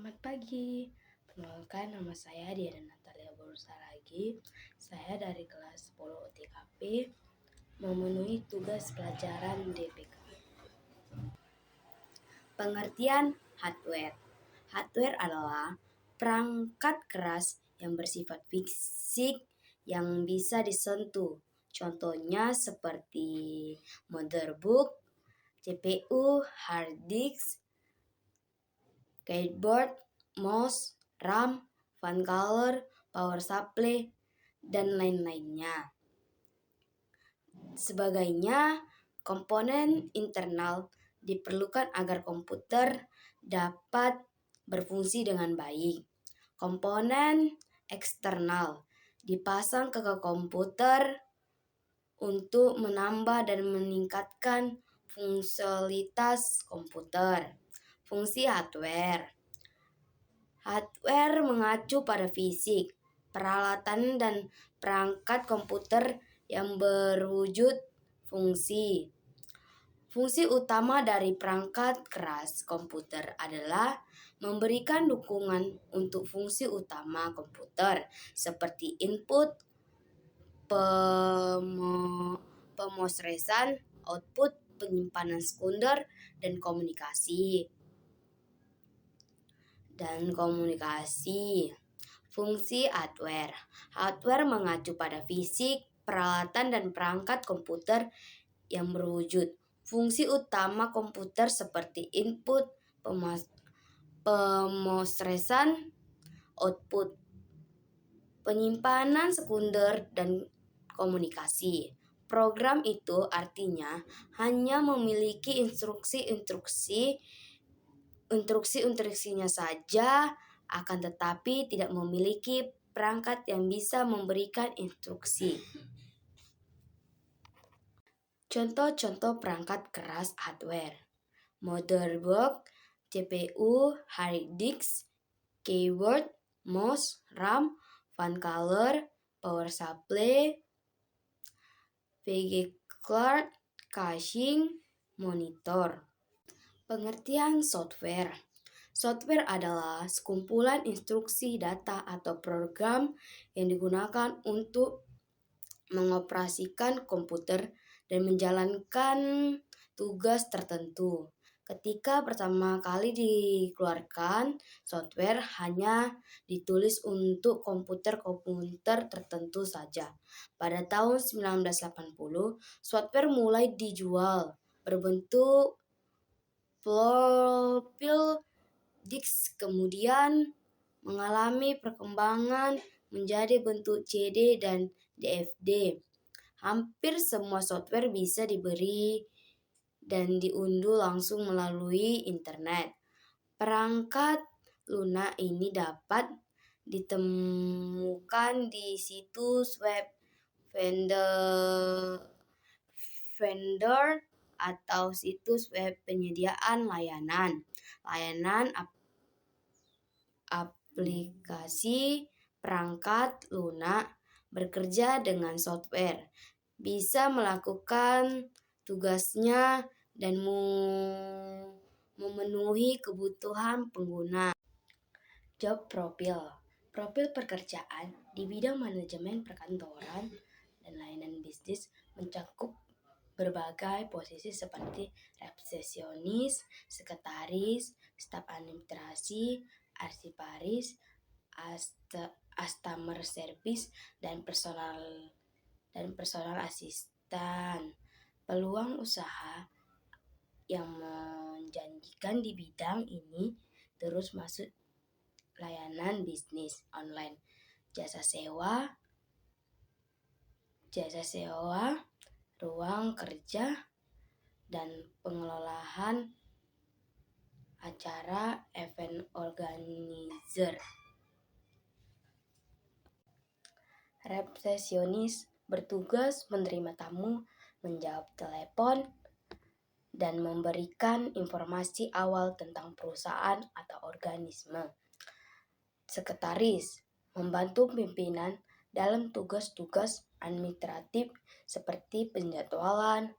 Selamat pagi, perkenalkan nama saya Diana Natalia Borsalagi. Saya dari kelas 10 UTKP memenuhi tugas pelajaran DPK. Pengertian hardware. Hardware adalah perangkat keras yang bersifat fisik yang bisa disentuh. Contohnya seperti motherboard, CPU, hard disk, keyboard, mouse, RAM, fan color, power supply, dan lain-lainnya. Sebagainya, komponen internal diperlukan agar komputer dapat berfungsi dengan baik. Komponen eksternal dipasang ke komputer untuk menambah dan meningkatkan fungsionalitas komputer. Fungsi hardware. Hardware mengacu pada fisik, peralatan dan perangkat komputer yang berwujud fungsi. Fungsi utama dari perangkat keras komputer adalah memberikan dukungan untuk fungsi utama komputer seperti input, pemrosesan, output, penyimpanan sekunder, dan komunikasi. Fungsi hardware. Hardware mengacu pada fisik, peralatan dan perangkat komputer yang berwujud. Fungsi utama komputer seperti input, pemrosesan, output, penyimpanan sekunder dan komunikasi. Program itu artinya hanya memiliki instruksinya saja, akan tetapi tidak memiliki perangkat yang bisa memberikan instruksi. Contoh-contoh perangkat keras hardware: motherboard, CPU, hard disk, keyboard, mouse, RAM, fan color, power supply, VGA card, casing, monitor. Pengertian software. Software adalah sekumpulan instruksi, data, atau program yang digunakan untuk mengoperasikan komputer dan menjalankan tugas tertentu. Ketika pertama kali dikeluarkan, software hanya ditulis untuk komputer-komputer tertentu saja. Pada tahun 1980, software mulai dijual berbentuk floppy disk, kemudian mengalami perkembangan menjadi bentuk CD dan DVD. Hampir semua software bisa diberi dan diunduh langsung melalui internet. Perangkat lunak ini dapat ditemukan di situs web vendor atau situs web penyediaan layanan aplikasi. Perangkat lunak bekerja dengan software, bisa melakukan tugasnya dan memenuhi kebutuhan pengguna. Job profil. Profil pekerjaan di bidang manajemen perkantoran dan layanan bisnis mencakup berbagai posisi seperti resepsionis, sekretaris, staf administrasi, arsiparis, customer service, dan personal asistan. Peluang usaha yang menjanjikan di bidang ini terus masuk layanan bisnis online, jasa sewa, ruang kerja, dan pengelolaan acara event organizer. Resepsionis bertugas menerima tamu, menjawab telepon, dan memberikan informasi awal tentang perusahaan atau organisme. Sekretaris membantu pimpinan dalam tugas-tugas administratif seperti penjadwalan,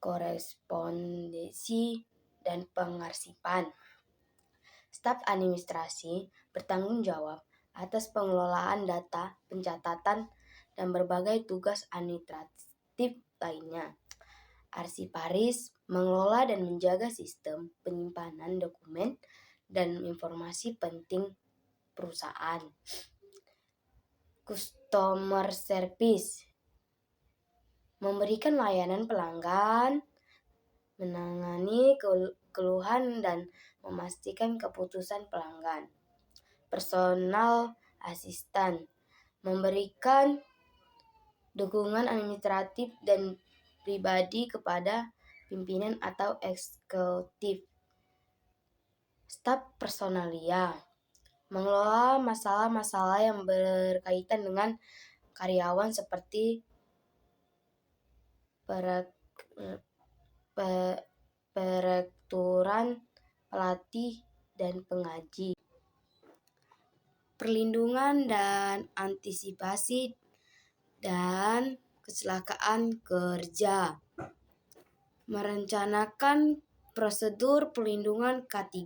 korespondensi, dan pengarsipan. Staf administrasi bertanggung jawab atas pengelolaan data, pencatatan, dan berbagai tugas administratif lainnya. Arsiparis mengelola dan menjaga sistem penyimpanan dokumen dan informasi penting perusahaan. Customer service memberikan layanan pelanggan, menangani keluhan dan memastikan keputusan pelanggan. Personal assistant memberikan dukungan administratif dan pribadi kepada pimpinan atau eksekutif. Staf personalia mengelola masalah-masalah yang berkaitan dengan karyawan seperti perekrutan, pelatih, dan pengaji. Perlindungan dan antisipasi dan kecelakaan kerja. Merencanakan prosedur perlindungan K3.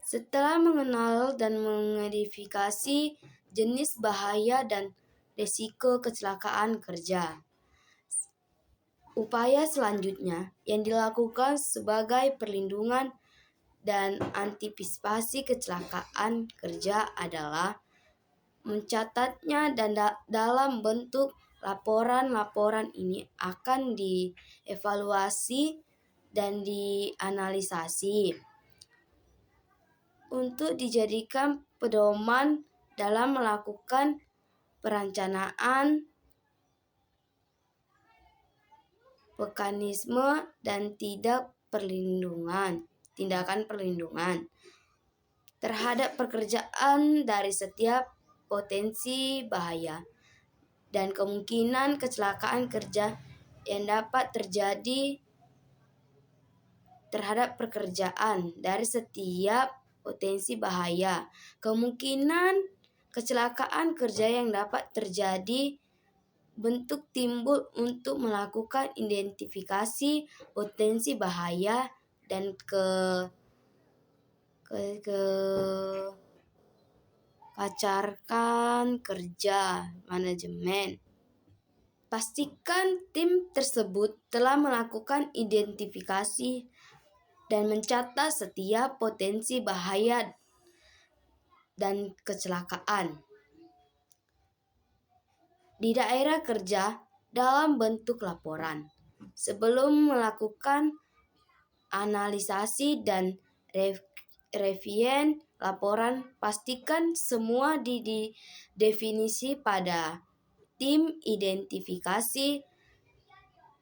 Setelah mengenal dan mengidentifikasi jenis bahaya dan risiko kecelakaan kerja, upaya selanjutnya yang dilakukan sebagai perlindungan dan antisipasi kecelakaan kerja adalah mencatatnya dan dalam bentuk laporan. Laporan ini akan dievaluasi dan dianalisasi untuk dijadikan pedoman dalam melakukan perencanaan, mekanisme, dan tindakan perlindungan terhadap pekerjaan dari setiap potensi bahaya dan kemungkinan kecelakaan kerja yang dapat terjadi terhadap pekerjaan dari setiap potensi bahaya. Kemungkinan kecelakaan kerja yang dapat terjadi bentuk timbul untuk melakukan identifikasi potensi bahaya dan kecelakaan kerja manajemen. Pastikan tim tersebut telah melakukan identifikasi dan mencatat setiap potensi bahaya dan kecelakaan di daerah kerja dalam bentuk laporan. Sebelum melakukan analisasi dan review laporan, pastikan semua definisi pada tim identifikasi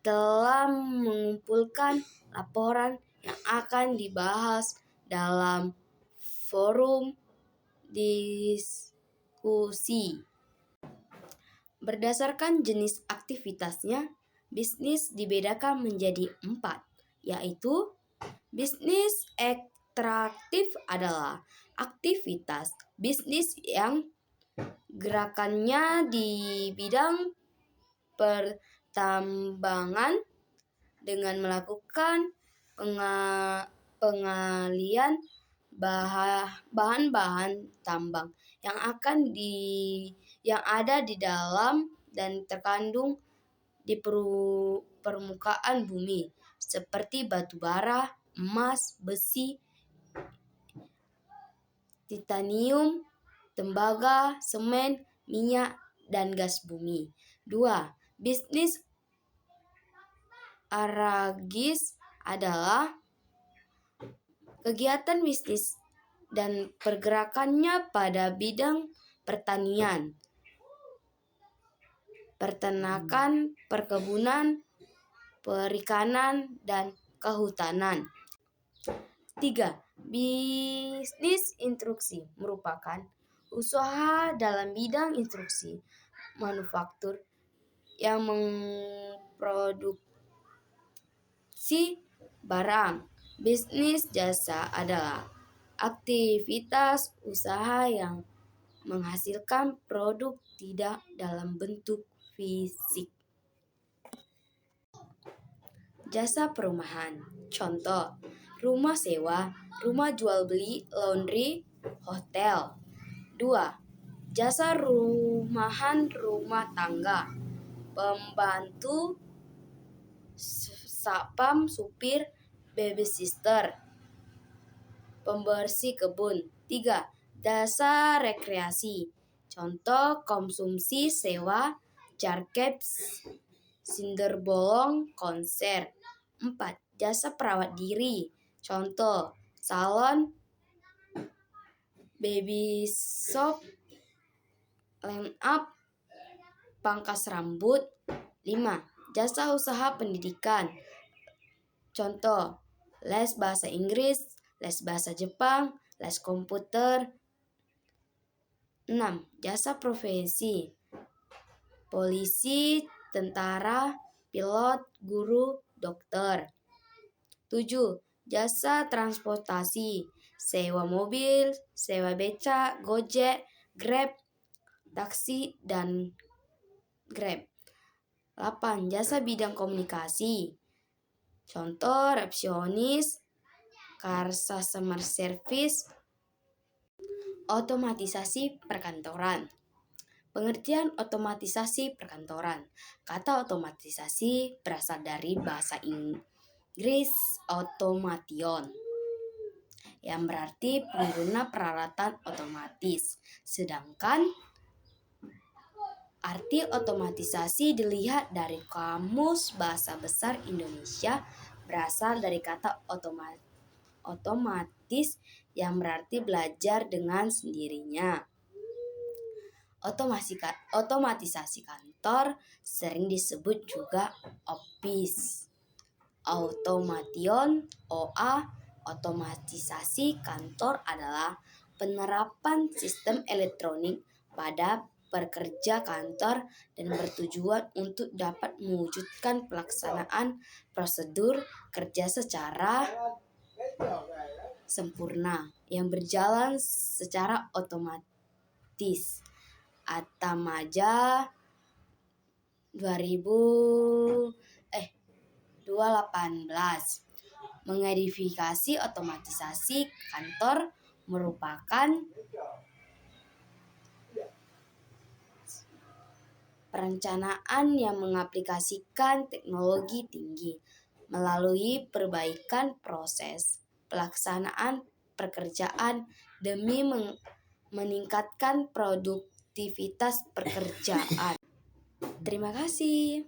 telah mengumpulkan laporan yang akan dibahas dalam forum diskusi. Berdasarkan jenis aktivitasnya, bisnis dibedakan menjadi 4, yaitu bisnis ekstraktif adalah aktivitas bisnis yang gerakannya di bidang pertambangan dengan melakukan pengalian bahan-bahan tambang yang ada di dalam dan terkandung di permukaan bumi, seperti batu bara, emas, besi, titanium, tembaga, semen, minyak, dan gas bumi. 2. Bisnis aragis adalah kegiatan bisnis dan pergerakannya pada bidang pertanian, peternakan, perkebunan, perikanan, dan kehutanan. 3. Bisnis instruksi merupakan usaha dalam bidang instruksi manufaktur yang memproduksi barang. Bisnis jasa adalah aktivitas usaha yang menghasilkan produk tidak dalam bentuk fisik. Jasa perumahan. Contoh, rumah sewa, rumah jual beli, laundry, hotel. 2. Jasa rumahan rumah tangga, pembantu, satpam, supir, babysitter, pembersih kebun. 3. Jasa rekreasi, contoh konsumsi sewa, jarcaps, cinder bolong, konser. 4. Jasa perawat diri, contoh salon, baby shop, lamp up, pangkas rambut. 5. Jasa usaha pendidikan, contoh les bahasa Inggris, les bahasa Jepang, les komputer. 6. Jasa profesi, polisi, tentara, pilot, guru, dokter. 7. Jasa transportasi, sewa mobil, sewa beca, Gojek, Grab, taksi, dan Grab. 8. Jasa bidang komunikasi, contoh resepsionis, customer service. Otomatisasi perkantoran. Pengertian otomatisasi perkantoran. Kata otomatisasi berasal dari bahasa Inggris automation, yang berarti pengguna peralatan otomatis. Sedangkan arti otomatisasi dilihat dari Kamus Bahasa Besar Indonesia, berasal dari kata otomatis yang berarti belajar dengan sendirinya. Otomatisasi kantor sering disebut juga office automation. Otomatisasi kantor adalah penerapan sistem elektronik pada pekerja kantor dan bertujuan untuk dapat mewujudkan pelaksanaan prosedur kerja secara sempurna yang berjalan secara otomatis. Atamaja 2018 mengedifikasi otomatisasi kantor merupakan perencanaan yang mengaplikasikan teknologi tinggi melalui perbaikan proses pelaksanaan pekerjaan demi meningkatkan produktivitas pekerjaan. Terima kasih.